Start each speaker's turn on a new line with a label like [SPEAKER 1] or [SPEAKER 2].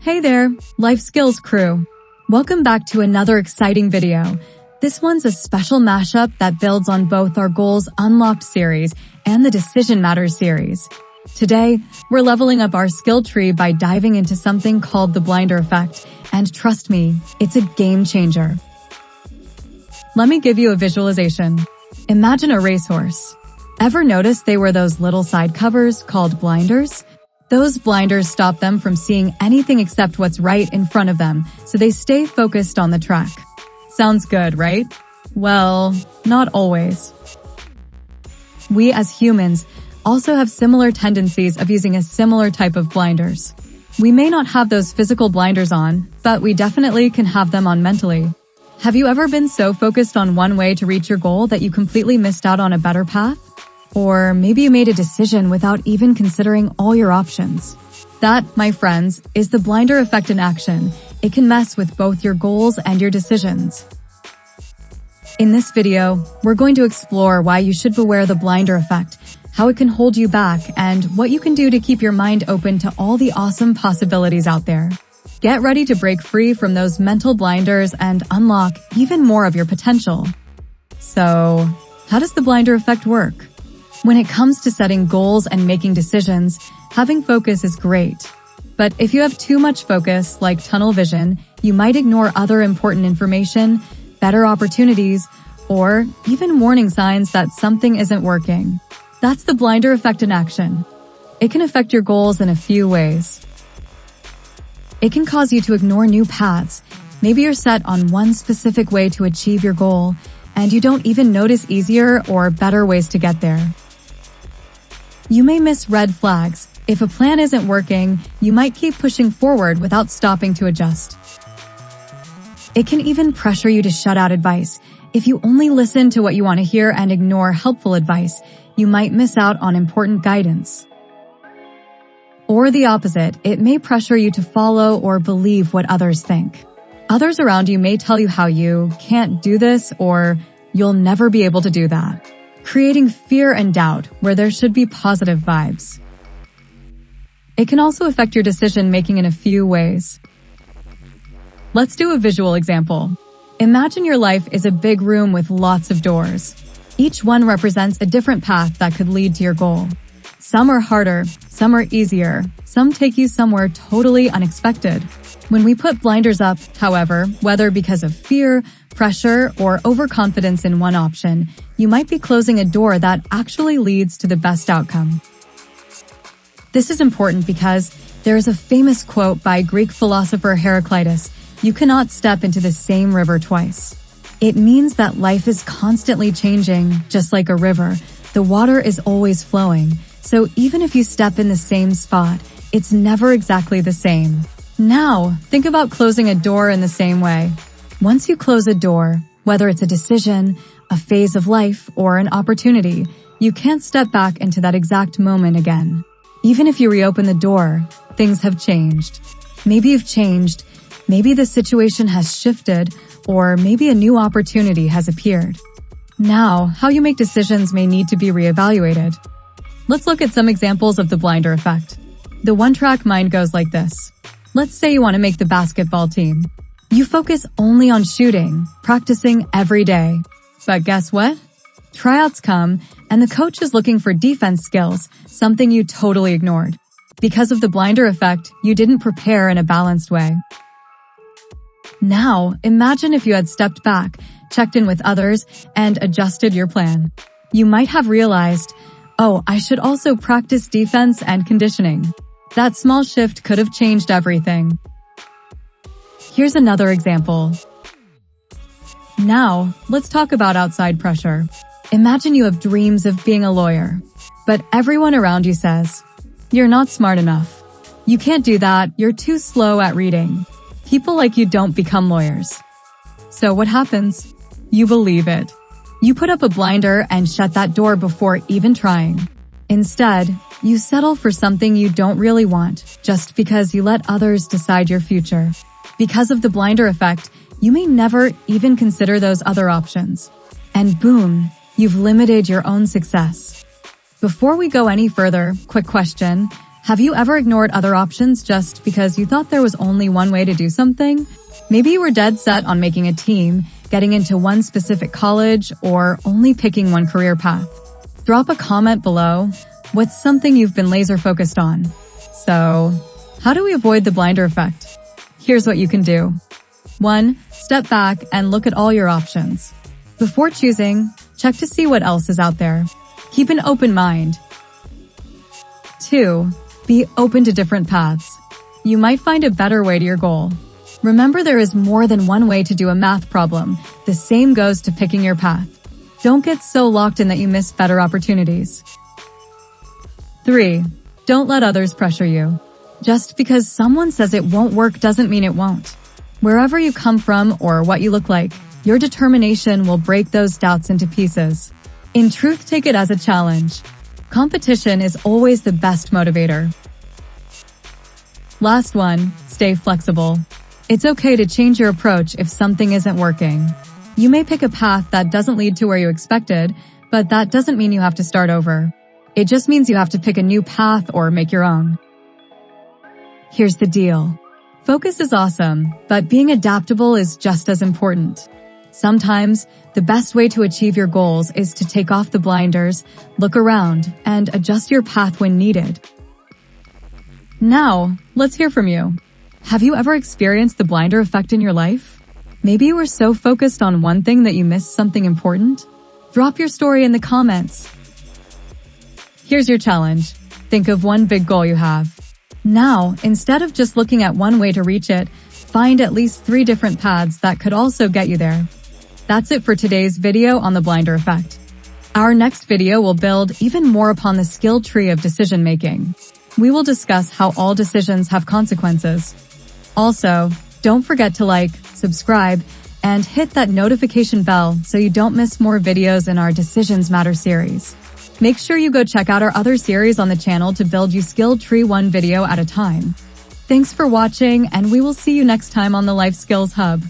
[SPEAKER 1] Hey there, Life Skills crew. Welcome back to another exciting video. This one's a special mashup that builds on both our Goals Unlocked series and the Decision Matters series. Today, we're leveling up our skill tree by diving into something called the blinder effect, and trust me, it's a game changer. Let me give you a visualization. Imagine a racehorse. Ever notice they wear those little side covers called blinders? Those blinders stop them from seeing anything except what's right in front of them, so they stay focused on the track. Sounds good, right? Well, not always. We as humans also have similar tendencies of using a similar type of blinders. We may not have those physical blinders on, but we definitely can have them on mentally. Have you ever been so focused on one way to reach your goal that you completely missed out on a better path? Or maybe you made a decision without even considering all your options. That, my friends, is the blinder effect in action. It can mess with both your goals and your decisions. In this video, we're going to explore why you should beware the blinder effect, how it can hold you back, and what you can do to keep your mind open to all the awesome possibilities out there. Get ready to break free from those mental blinders and unlock even more of your potential. So, how does the blinder effect work? When it comes to setting goals and making decisions, having focus is great. But if you have too much focus, like tunnel vision, you might ignore other important information, better opportunities, or even warning signs that something isn't working. That's the blinder effect in action. It can affect your goals in a few ways. It can cause you to ignore new paths. Maybe you're set on one specific way to achieve your goal, and you don't even notice easier or better ways to get there. You may miss red flags. If a plan isn't working, you might keep pushing forward without stopping to adjust. It can even pressure you to shut out advice. If you only listen to what you want to hear and ignore helpful advice, you might miss out on important guidance. Or the opposite, it may pressure you to follow or believe what others think. Others around you may tell you how you can't do this or you'll never be able to do that, creating fear and doubt where there should be positive vibes. It can also affect your decision-making in a few ways. Let's do a visual example. Imagine your life is a big room with lots of doors. Each one represents a different path that could lead to your goal. Some are harder, some are easier, some take you somewhere totally unexpected. When we put blinders up, however, whether because of fear, pressure, or overconfidence in one option, you might be closing a door that actually leads to the best outcome. This is important because there is a famous quote by Greek philosopher Heraclitus, "You cannot step into the same river twice." It means that life is constantly changing, just like a river. The water is always flowing, so even if you step in the same spot, it's never exactly the same. Now, think about closing a door in the same way. Once you close a door, whether it's a decision, a phase of life, or an opportunity, you can't step back into that exact moment again. Even if you reopen the door, things have changed. Maybe you've changed, maybe the situation has shifted, or maybe a new opportunity has appeared. Now, how you make decisions may need to be reevaluated. Let's look at some examples of the blinder effect. The one-track mind goes like this. Let's say you want to make the basketball team. You focus only on shooting, practicing every day. But guess what? Tryouts come, and the coach is looking for defense skills, something you totally ignored. Because of the blinder effect, you didn't prepare in a balanced way. Now, imagine if you had stepped back, checked in with others, and adjusted your plan. You might have realized, oh, I should also practice defense and conditioning. That small shift could have changed everything. Here's another example. Now, let's talk about outside pressure. Imagine you have dreams of being a lawyer, but everyone around you says, "You're not smart enough. You can't do that, you're too slow at reading." People like you don't become lawyers. So what happens? You believe it. You put up a blinder and shut that door before even trying. Instead, you settle for something you don't really want, just because you let others decide your future. Because of the blinder effect, you may never even consider those other options. And boom, you've limited your own success. Before we go any further, quick question. Have you ever ignored other options just because you thought there was only one way to do something? Maybe you were dead set on making a team, getting into one specific college, or only picking one career path. Drop a comment below. What's something you've been laser focused on? So, how do we avoid the blinder effect? Here's what you can do. 1. Step back and look at all your options. Before choosing, check to see what else is out there. Keep an open mind. 2. Be open to different paths. You might find a better way to your goal. Remember, there is more than one way to do a math problem. The same goes to picking your path. Don't get so locked in that you miss better opportunities. 3. Don't let others pressure you. Just because someone says it won't work doesn't mean it won't. Wherever you come from or what you look like, your determination will break those doubts into pieces. In truth, take it as a challenge. Competition is always the best motivator. Last one, stay flexible. It's okay to change your approach if something isn't working. You may pick a path that doesn't lead to where you expected, but that doesn't mean you have to start over. It just means you have to pick a new path or make your own. Here's the deal. Focus is awesome, but being adaptable is just as important. Sometimes, the best way to achieve your goals is to take off the blinders, look around, and adjust your path when needed. Now, let's hear from you. Have you ever experienced the blinder effect in your life? Maybe you were so focused on one thing that you missed something important? Drop your story in the comments. Here's your challenge. Think of one big goal you have. Now, instead of just looking at one way to reach it, find at least 3 different paths that could also get you there. That's it for today's video on the blinder effect. Our next video will build even more upon the skill tree of decision making. We will discuss how all decisions have consequences. Also, don't forget to like, subscribe, and hit that notification bell so you don't miss more videos in our Decisions Matter series. Make sure you go check out our other series on the channel to build you skill tree one video at a time. Thanks for watching, and we will see you next time on the Life Skills Hub.